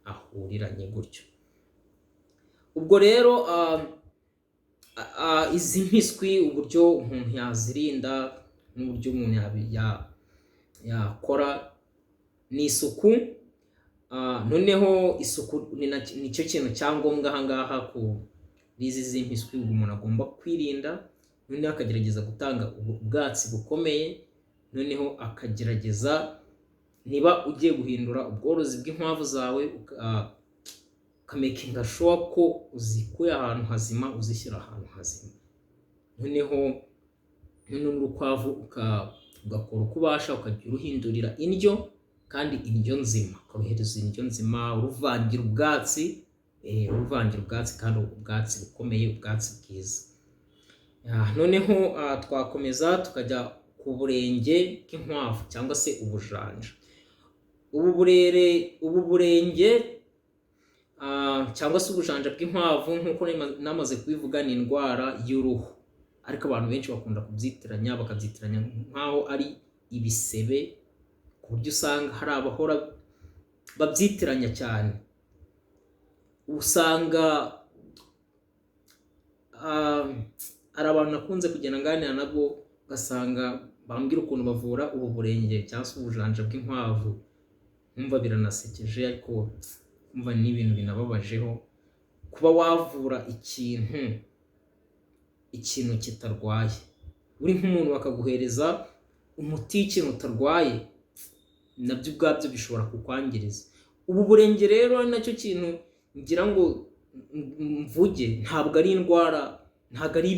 ahuriranye gutyo. Ubwo rero izi mpiswi uburyo umuntu yazirinda n'uburyo umuntu yakora ni isuku. Noneho isuku nicyo kintu cyangombwa aha ngaha kuri izi z'impiswi umuntu agomba kwirinda. Noneho akagerageza gutanga ubwatsi bukomeye, noneho akagerageza niba ugiye guhindura ubworozi bw'inkwavu zawe ukamakinga sure ko uzikuye ahantu hazima, uzishyira ahantu hazima. Noneho n'urukwavu ugakora uko ubasha, ukajya uruhindurira indyo, kandi indyo nzima, ukaruhereza indyo nzima, uruvangira ubwatsi kandi ubwatsi bukomeye, ubwatsi bwiza. Noneho twakomeza tukajya ku burenge bw'inkwavu cyangwa se ubujanja. Ubu burenge cyangwa se ubujanja bw'inkwavu nk'uko namaze kubivuga ni indwara y'uruhu, ariko abantu benshi bakunda bakabyitiranya nk'aho ari ibisebe, ku buryo usanga hari abahora babyitiranya cyane. Usanga hari abantu nakunze kugenda nganira nabo, ugasanga bambwira ukuntu bavura ubu burenge cyangwa se ubujanja bw'inkwavu, numva biranasekeje, ariko numva ni ibintu binababajeho kuba wavura ikintu kitarwaye. Uri nk'umuntu bakaguhereza umuti w'ikintu utarwaye, nabyo ubwabyo bishobora kukwangiriza. Ubu burenge rero ari nacyo kintu ngira ngo mvuge, ntabwo ari indwara, ntabwo ari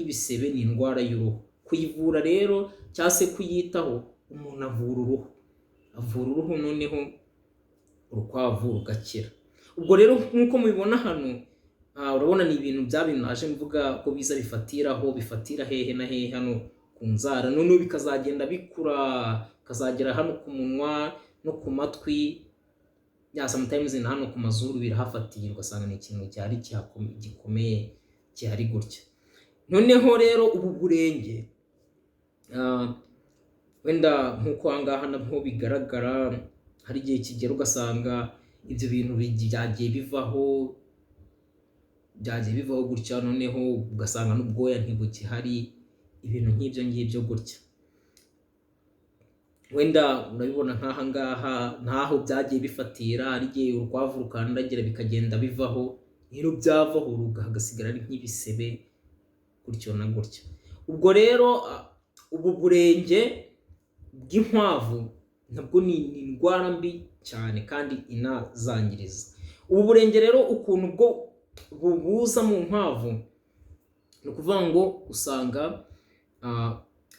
ibisebe, ni indwara y'uruhu. Kuyivura rero cyangwa se kuyitaho, umuntu avura uruhu, noneho urukwavu rugakira. Ubwo rero nk'uko mubibona hano, urabona ni ibintu naje mvuga ko biza bifatira hehe na hehe hano ku nzara, noneho bikazagenda bikura, bikazagera hano ku munwa no ku matwi, sometimes na hano ku mazuru birahafatiye, ugasanga ni ikintu cyari gikomeye cyari gutya. Noneho rero ubu burenge wenda nk'uko aha ngaha nabwo bigaragara, hari igihe kigera ugasanga ibyo bintu byagiye bivaho gutya, noneho ugasanga n'ubwoya ntibukihari, ibintu nk'ibyo ngibyo gutya. Wenda urabibona nk'aha ngaha ntaho byagiye bifatira, hari igihe urukwavu rukandagira bikagenda bivaho, rero byavaho hagasigara ari nk'ibisebe gutyo na gutyo. Ubwo rero ubu burenge bw'inkwavu nabwo ni indwara mbi cyane kandi inazangiriza. Ubu burenge rero ukuntu bwo bubuza mu nkwavu ni ukuvuga ngo usanga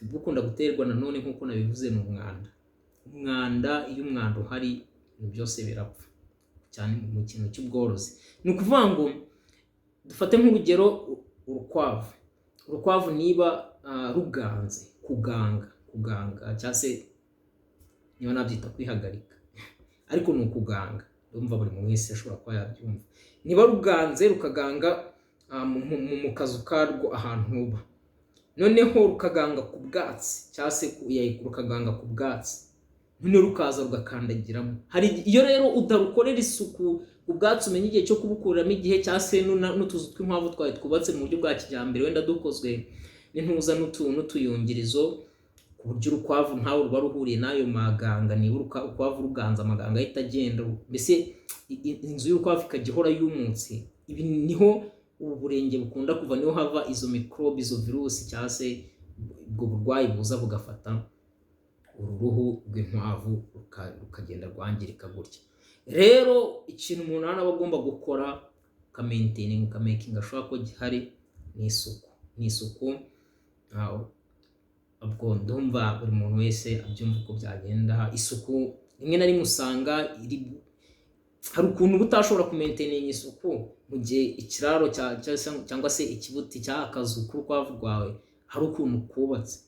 bukunda guterwa nanone nk'uko nabivuze ni umwanda. Iyo umwanda uhari ibintu byose birapfa cyane mu kintu cy'ubworozi. Ni ukuvuga ngo dufate nk'urugero urukwavu niba ruganze kuganga cyangwa se niba nabyita kwihagarika, ariko ni ukuganga. Ndumva buri muntu wese ashobora kuba yabyumva. Niba ruganze rukaganga mu kazu karwo ahantu ruba, noneho rukaganga ku bwatsi cyangwa se rukaganga ku bwatsi, noneho rukaza rugakandagiramo. Iyo rero udarukorera isuku ubwatsi, umenya igihe cyo kubukuriramo igihe, cyangwa se n'utuzu tw'inkwavu twawe twubatse mu buryo bwa kijyambere, wenda dukozwe n'intuza n'utuyungirizo, ku buryo urukwavu ntawe ruba ruhuriye n'ayo maganga. Niba urukwavu ruganza amaganga ahita agenda, mbese inzu y'urukwavu ikajya ihora yumutse. Ibi niho ubu burenge bukunda kuva, niho hava izo mikorobe, izo virusi, cyangwa se ubwo burwayi buza bugafata uruhu rw'inkwavu rukagenda rwangirika gutya. Rero ikintu umuntu aba agomba gukora ukamaintinga ashobora ko gihari ni isuku. Ubwo ndumva buri muntu wese abyumva uko byagenda. Isuku rimwe na rimwe usanga hari ukuntu utashobora kumaintininga isuku mu gihe ikiraro cyangwa se ikibuti cy'akazu k'urukwavu rwawe hari ukuntu kubatse.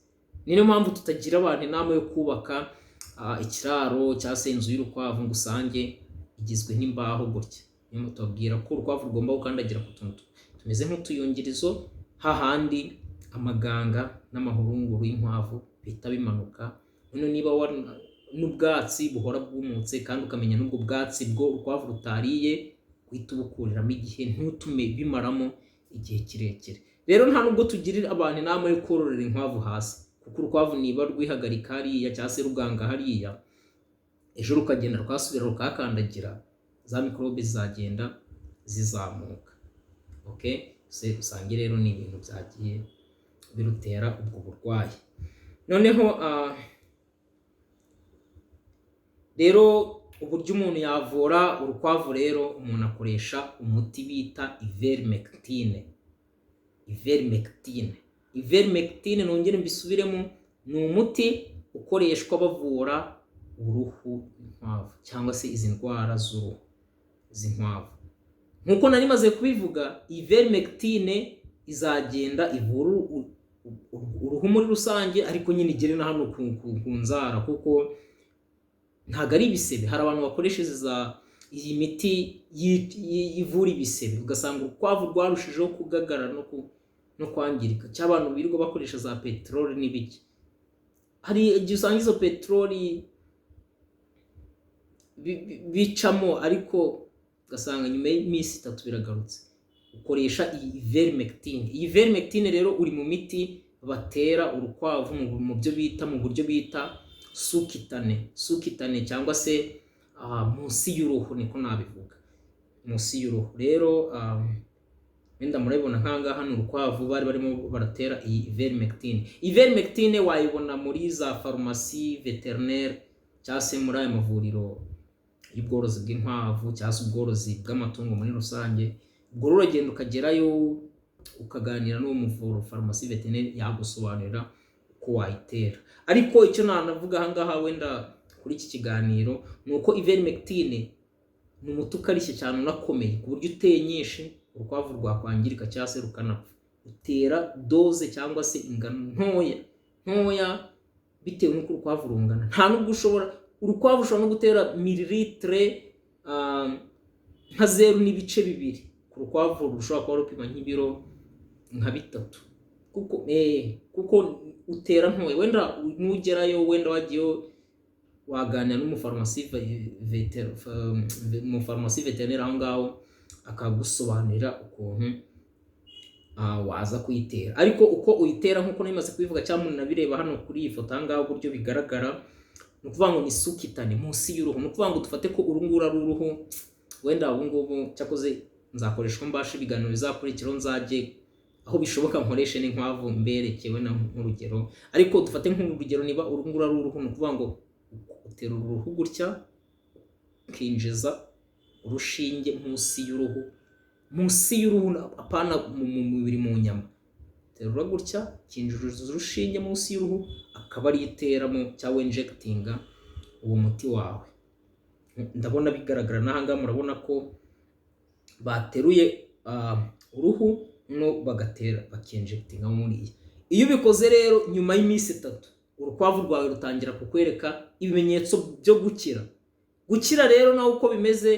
Niyo mpamvu tutagira abantu inama yo kubaka ikiraro cyangwa se inzu y'urukwavu ngo usange igizwe n'imbaho gutya. Niyo tubabwira ko urukwavu rugomba gukandagira ku tuntu tumeze nk'utuyungirizo, hahandi amaganga n'amahurunguru y'inkwavu bihita bimanuka. Noneho niba n'ubwatsi buhora bwumutse kandi ukamenya n'ubwo bwatsi bwo urukwavu rutariye, uhita ubukuriramo igihe, ntutume bimaramo igihe kirekire. Rero nta nubwo tugirira abantu inama yo kororera inkwavu hasi, kuko urukwavu niba rwihagarika hariya cyangwa se ruganga hariya, ejo rukagenda rwasubira rukakandagira, za mikorobe zizagenda zizamuka. Usange rero ni ibintu byagiye birutera ubwo burwayi. Noneho rero uburyo umuntu yavura urukwavu, rero umuntu akoresha umuti bita ivermectine. Nongere mbisubiremo, ni umuti ukoreshwa bavura uruhu rw'inkwavu cyangwa se izi ndwara z'uruhu z'inkwavu. Nkuko nari maze kubivuga, ivermectine izagenda ivura uruhu muri rusange, ariko nyine igere na hano ku nzara, kuko ntabwo ari ibisebe. Hari abantu bakoresha iyi miti ivura ibisebe, ugasanga urukwavu rwarushijeho kugagara no kwangirika, cyangwa abantu birirwa bakoresha za peteroli n'ibiki. Hari igihe usanga izo peteroli bicamo, ariko ugasanga nyuma y'iminsi 3 biragarutse. Ukoresha iyi ivermectine rero uri mu miti batera urukwavu mu buryo bita sukitane cyangwa se munsi y'uruhu, niko nabivuga, munsi y'uruhu. Rero wenda murabibona nkanga hano urukwavu bari barimo baratera iyi ivermectine. Wayibona muri za farumasi veterinaire cyangwa se muri aya mavuriro y'ubworozi bw'inkwavu cyangwa se ubworozi bw'amatungo muri rusange. Ubwo uragenda ukagerayo ukaganira n'uwo muvuro farumasi veterinaire, yagusobanurira uko wayitera. Ariko icyo nanavuga ahangaha wenda kuri iki kiganiro ni uko ivermectine ni umuti ukarishye cyane unakomeye, ku buryo uteye nyinshi urukwavu rwakwangirika cyangwa se rukanapfa. Utera doze cyangwa se ingano ntoya bitewe n'uko urukwavu rungana. Nta nubwo urukwavu ushobora no gutera mililitre nka 0.2 ku rukwavu rushobora kuba rupima nk'ibiro nka 3, kuko utera ntoya. Wenda nugerayo, wenda wagiye waganira n'umufarumasi veterinaire aho ngaho akagusobanurira ukuntu waza kuyitera. Ariko uko uyitera nkuko namaze kubivuga cyangwa umuntu nabireba hano kuri iyi foto ahangaho uburyo bigaragara, ni ukuvuga ngo ni sukitane munsi y'uruhu. Ni ukuvuga ngo dufate ko urungura ari uruhu, wenda ubu ngubu cyakoze nzakoreshwa mbasha ibiganiro bizakurikiraho, nzajye aho bishoboka nkoreshe n'inkwavu mberekewe na nk'urugero. Ariko dufate nk'urugero, niba urunguru ari uruhu, ni ukuvuga ngo utera uruhu gutya ukinjiza urushinge munsi y'uruhu apana mu mubiri mu nyama. Terura gutya kinjiza urushinge munsi y'uruhu, akaba ari iteramo cyangwa injectinga uwo muti wawe. Ndabona bigaragara n'ahangaha, murabona ko bateruye uruhu no bagatera bakinjectinga muri iyi. Iyo ubikoze rero nyuma y'iminsi 3 urukwavu rwawe rutangira kukwereka ibimenyetso byo gukira rero naho uko bimeze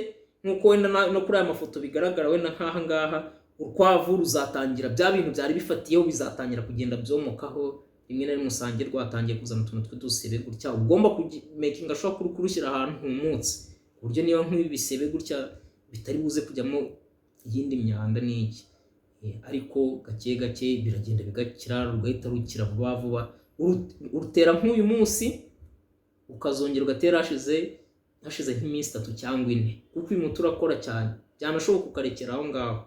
nkuko wenda no kuri aya mafoto bigaragara, wenda nk'aha ngaha urukwavu ruzatangira bya bintu byari bifatiyeho bizatangira kugenda byomokaho, rimwe na rimwe usange rwatangiye kuzana utuntu tw'udusebe gutya. Ugomba making sure kurushyira ahantu humutse, ku buryo niba nk'ibi bisebe gutya bitari buze kujyamo iyindi myanda n'iki. Ariko gake gake biragenda bigakira, rugahita rukira vuba vuba. Urutera nk'uyu munsi ukazongera ugatera hashize nk'iminsi 3 cyangwa 4, kuko uyu muti urakora cyane, byanashoboka ukarekera aho ngaho.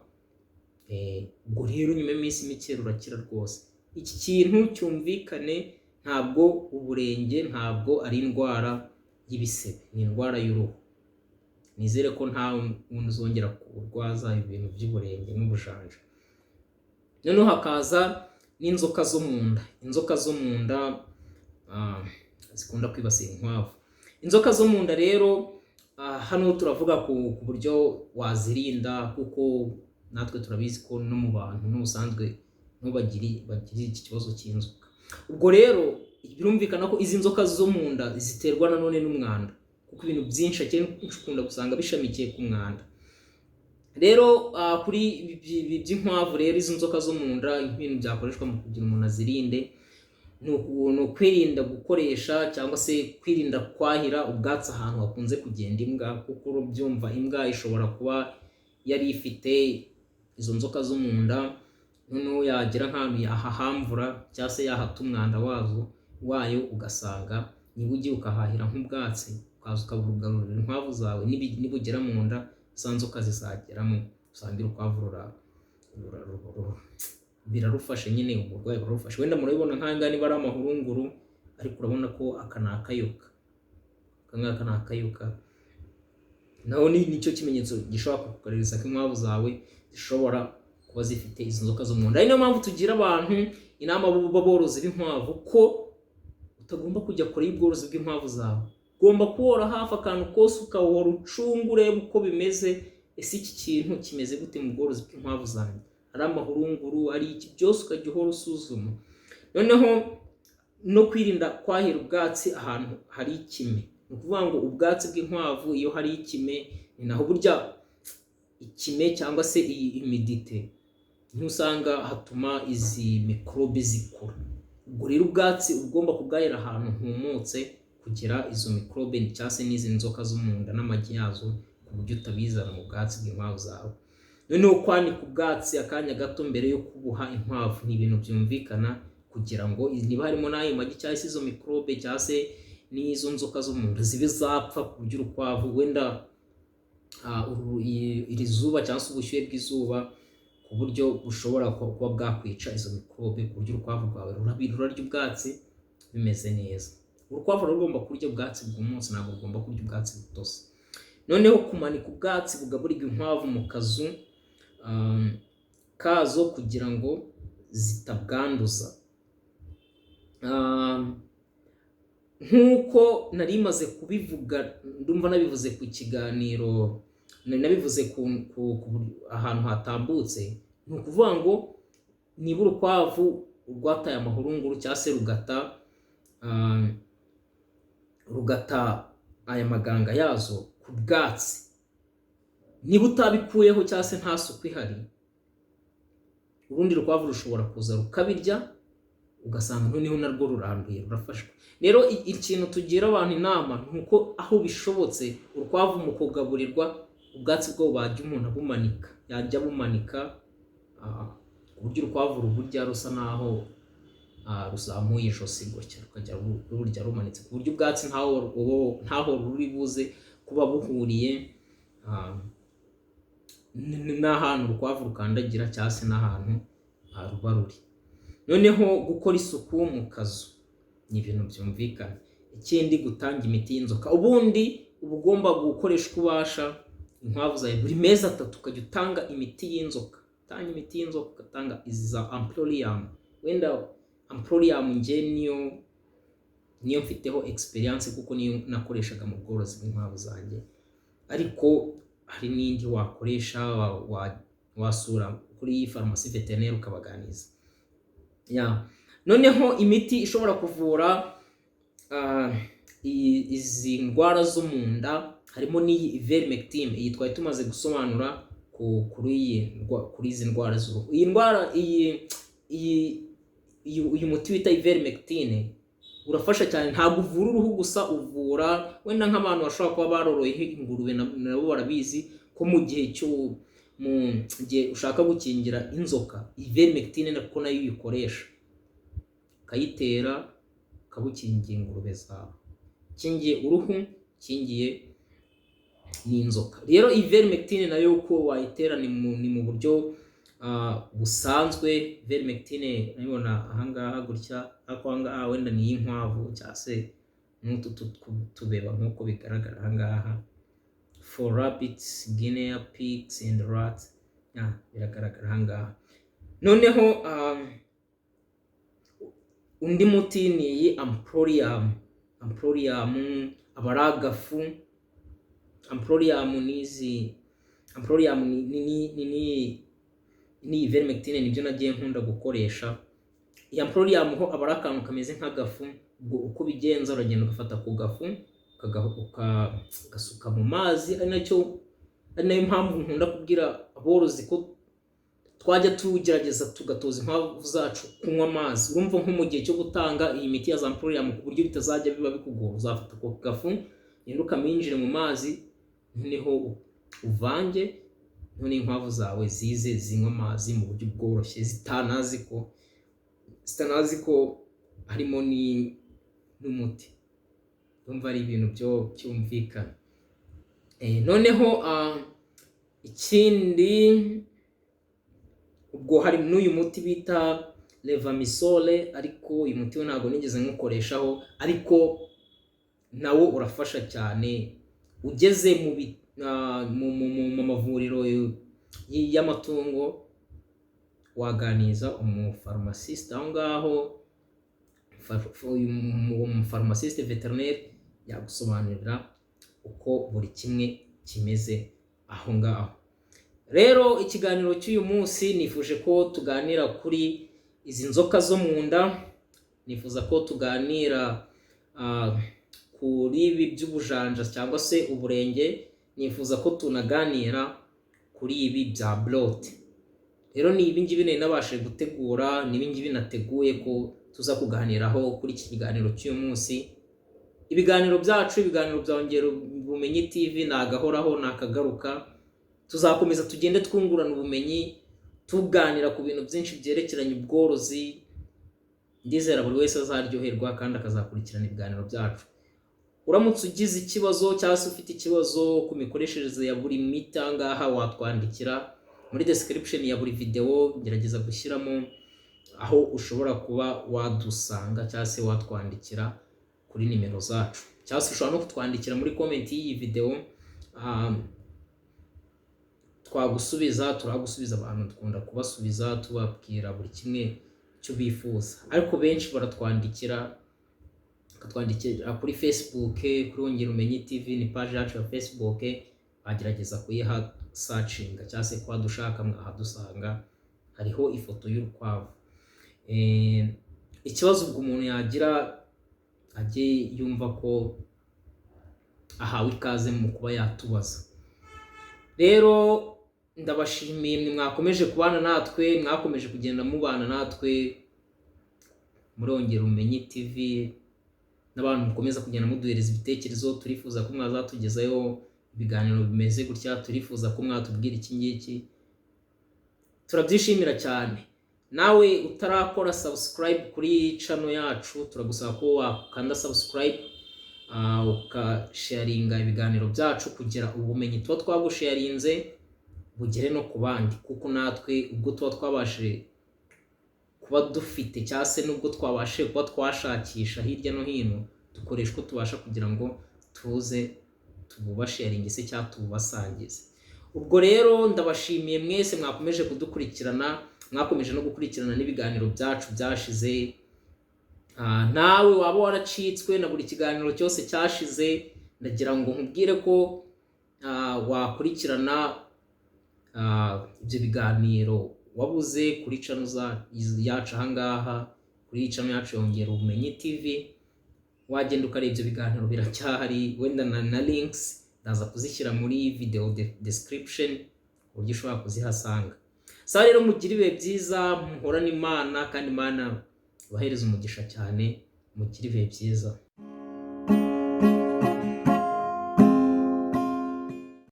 Ubwo rero nyuma y'iminsi mike rurakira rwose. Iki kintu cyumvikane, ntabwo uburenge, ntabwo ari indwara y'ibisebe, ni indwara y'uruhu. Nizere ko nta wundi uzongera kurwaza ibintu by'uburenge n'ubujanja. Noneho hakaza n'inzoka zo mu nda. Inzoka zo mu nda zikunda kwibasira inkwavu. Inzoka zo mu nda rero hano turavuga ku buryo wazirinda, kuko natwe turabizi ko no mu bantu n'ubusanzwe bagiri iki kibazo cy'inzoka. Ubwo rero birumvikana ko izi nzoka zo mu nda ziterwa nanone n'umwanda, kuko ibintu byinshi akenshi ukunda gusanga bishamikiye ku mwanda. Rero kuri by'inkwavu rero izi nzoka zo mu nda, ibintu byakoreshwa mu kugira umuntu azirinde ni ukwirinda gukoresha cyangwa se kwirinda kwahira ubwatsi ahantu hakunze kugenda imbwa, kuko ubyumva imbwa ishobora kuba yari ifite izo nzoka zo mu nda, noneho yagira nk'ahantu yahahamvura cyangwa se yahata umwanda wayo, ugasanga niba ugiye ukahahira nk'ubwatsi ukaza ukabugarurira inkwavu zawe, nibugera mu nda za nzoka zizageramo, usanga urukwavu birarufashe nyine, uburwayi burarufashe. Wenda murabibona nk'ahangaha niba ari amahurunguru, ariko urabona ko aka ni akayoka, aka ni akayoka. Naho nicyo kimenyetso gishobora kukugaragariza ko inkwavu zawe zishobora kuba zifite izo nzoka zo mu nda. Ari niyo mpamvu tugira abantu inama b'aborozi b'inkwavu ko utagomba kujya kure y'ubworozi bw'inkwavu zawe. Ugomba kuhora hafi akantu kose, ukahora ucunga ureba uko bimeze. Ese iki kintu kimeze gute mu bworozi bw'inkwavu zanjye? Ari amahurunguru, ari iki, byose ukajya uhora usuzuma. Noneho no kwirinda kwahira ubwatsi ahantu hari ikime. Ni ukuvuga ngo ubwatsi bw'inkwavu iyo hari ikime, ni naho burya ikime cyangwa se iyi humidite niho usanga hatuma izi mikorobe zikura. Ubwo rero ubwatsi ugomba kubwahira ahantu humutse kugira izo mikorobe cyangwa se n'izi nzoka zo mu nda n'amagi yazo, ku buryo utabizana mu bwatsi bw'inkwavu zawe. Noneho kwanika ubwatsi akanya gato mbere yo kubuha inkwavu ni ibintu byumvikana, kugira ngo niba harimo n'ayo magi cyangwa se izo mikorobe cyangwa se n'izo nzoka zo mu nda zibe zapfa, ku buryo urukwavu wenda iri zuba cyangwa se ubushyuhe bw'izuba ku buryo bushobora kuba bwakwica izo mikorobe, ku buryo urukwavu rwawe rurarya ubwatsi bimeze neza. Urukwavu rugomba kurya ubwatsi bw'umunsi, ntabwo rugomba kurya ubwatsi butose. Noneho kumanika ubwatsi bugaburirwa inkwavu mu kazu kazo kugira ngo zitabwanduza. Nk'uko nari maze kubivuga, ndumva nabivuze ku kiganiro, nabivuze ahantu hatambutse, ni ukuvuga ngo niba urukwavu rwataye amahurunguru cyangwa se rugata aya maganga yazo ku bwatsi, niba utabikuyeho cyangwa se nta suku ihari, urundi rukwavu rushobora kuza rukabirya, ugasanga noneho narwo ruranduye, rurafashwe. Rero ikintu tugira abantu inama ni uko aho bishobotse urukwavu mu kugaburirwa ubwatsi bwo bajya umuntu abumanika, yajya abumanika ku buryo urukwavu ruburya rusa naho ruzamuye ijosi gutya, rukajya ruburya rumanitse, ku buryo ubwatsi ntaho ruri buze kuba buhuriye n'ahantu urukwavu rukandagira cyangwa se n'ahantu ruba ruri. Noneho gukora isuku mu kazu ni ibintu byumvikana. Ikindi gutanga imiti y'inzoka, ubundi uba ugomba gukoresha uko ubasha inkwavu zawe buri mezi 3 ukajya utanga imiti y'inzoka. Utanga imiti y'inzoka, ugatanga izi za Amprolium. Wenda Amprolium nge niyo mfiteho experience kuko niyo nakoreshaga mu bworozi bw'inkwavu zanjye, ariko hari n'indi wakoresha wasura kuri pharmacie vétérinaire ukabaganiza. Noneho imiti ishobora kuvura izi ndwara zo mu nda harimo n'iyi Ivermectin. Iyi twari tumaze gusobanura kuri izi ndwara z'uruhu. Iyi ndwara uyu muti wita Ivermectin urafasha cyane, ntabwo uvura uruhu gusa, uvura wenda nk'abantu bashobora kuba baroroye ingurube, nabo barabizi ko mu gihe ushaka gukingira inzoka, Ivermectin nako nayo uyikoresha ukayitera ukabukingira ingurube zawe, kingiye uruhu, kingiye n'inzoka. Rero Ivermectin nayo uko wayitera ni mu buryo busanzwe. Ivermectin nabibona ahangaha gutya, ariko ahangaha wenda ni iy'inkwavu cyangwa se n'utu tubeba nk'uko bigaragara ahangaha, for rabbits, guinea pigs and rats. Biragaragara ahangaha. Noneho undi muti ni iyi Amprolium. Abaragafu. Amprolium ni Ivermectin nibyo nagiye nkunda gukoresha. Iyi Amprolium ho aba ari akantu kameze nk'agafu, uko bigenza uragenda ugafata ku gafu ukagasuka mu mazi. Ari nayo mpamvu nkunda kubwira aborozi ko twajya tugerageza tugatoza inkwavu zacu kunywa amazi. Urumva nko mu gihe cyo gutanga iyi miti ya Amprolium ku buryo bitazajya biba bikugora, uzafata ku gafu yenda ukaminjire mu mazi, noneho uvange, none inkwavu zawe zize zinywa amazi mu buryo bworoshye, zitanazi ko harimo n'umuti. Urumva ari ibintu byo cyumvikana. Noneho ikindi ubwo hari n'uyu muti bita Levamisole, ariko uyu muti we ntabwo nigeze nkukoreshaho, ariko nawo urafasha cyane. Ugeze mu mavuriro y'amatungo waganiza umupharmaciste aho ngaho, umupharmaciste vétérinaire yagusobanurira uko buri kimwe kimeze aho ngaho. Rero ikiganiro cy'uyu munsi nifuje ko tuganira kuri izi nzoka zo mu nda, nifuza ko tuganira kuri ibi by'ubujanja cyangwa se uburenge, nifuza ko tunaganira kuri ibi bya bloat. Rero ni ibingibi nabashije gutegura, ni ibingibi nateguye ko tuza kuganiraho kuri iki kiganiro cy'uyu munsi. Ibiganiro byacu, ibiganiro bya Ongera Ubumenyi TV nagahoraho nakagaruka, tuzakomeza tugende twungurana ubumenyi, tuganira ku bintu byinshi byerekeranye ubworozi. Ndizera buri wese azaryoherwa kandi akazakurikirana ibiganiro byacu. Uramutse ugize ikibazo cyangwa se ufite ikibazo ku mikoreshereze ya buri miti ahangaha, watwandikira muri description ya buri video. Gerageza gushyiramo aho ushobora kuba wadusanga cyangwa se watwandikira kuri nimero zacu, cyangwa se ushobora no kutwandikira muri comment y'iyi video. Turagusubiza. Abantu dukunda kubasubiza tubabwira buri kimwe cyo bifuza, ariko benshi baratwandikira kuri Facebook, kuri Ongera Ubumenyi TV ni page yacu ya Facebook. Bagerageza kuyiha searching cyangwa se kwa dushaka mwahadusanga, hariho ifoto y'urukwavu. Ikibazo ubwo umuntu yagira ajye yumva ko ahawe ikaze mu kuba yatubaza. Rero ndabashimiye mwakomeje kubana natwe, mwakomeje kugenda mubana natwe muri Ongera Ubumenyi TV, n'abantu mukomeza kugenda muduhereza ibitekerezo. Turifuza ko mwazatugezayo ibiganiro bimeze gutya, turifuza ko mwatubwira iki ngiki, turabyishimira cyane. Nawe utarakora subscribe kuri channel yacu, turagusaba ko wakanda subscribe, ukasharinga ibiganiro byacu kugira ubumenyi tuba twagusharinze bugere no ku bandi, kuko natwe ubwo tuba twabashije kuba dufite cyangwa se n'ubwo twabashije kuba twashakisha hirya no hino, dukoresha uko tubasha kugira ngo tuze tububasharinge se cyangwa tububasangize. Ubwo rero ndabashimiye mwese mwakomeje kudukurikirana, mwakomeje no gukurikirana n'ibiganiro byacu byashize. Nawe waba waracitswe na buri kiganiro cyose cyashize, ndagira ngo nkubwire ko wakurikirana ibyo biganiro wabuze kuri channel yacu ahangaha, kuri channel yacu Yongera Ubumenyi TV. Wagenda ukareba ibyo biganiro biracyahari, wenda na links ndaza kuzishyira muri video description ku buryo ushobora kuzihasanga. Sasa rero mugire ibihe byiza, muhorane Imana kandi Imana bahereza umugisha cyane, mugire ibihe byiza.